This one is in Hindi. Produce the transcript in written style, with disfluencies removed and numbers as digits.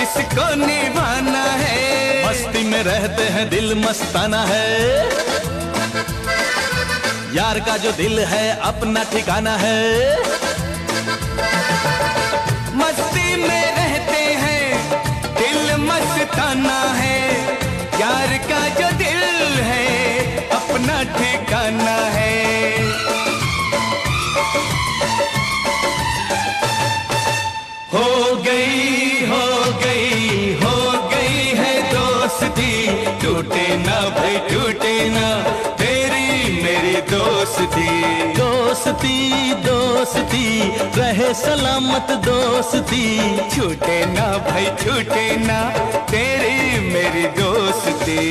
इसको निभाना है। मस्ती में रहते हैं दिल मस्ताना है, यार का जो दिल है अपना ठिकाना है। मस्ती में रहते हैं दिल मस्ताना है, यार का जो दिल है अपना ठिकाना है। हो गई है दोस्ती, टूटे ना भाई टूटे ना तेरी मेरी दोस्ती। दोस्ती दोस्ती रहे सलामत दोस्ती, छूटे ना भाई छूटे ना तेरी मेरी दोस्ती।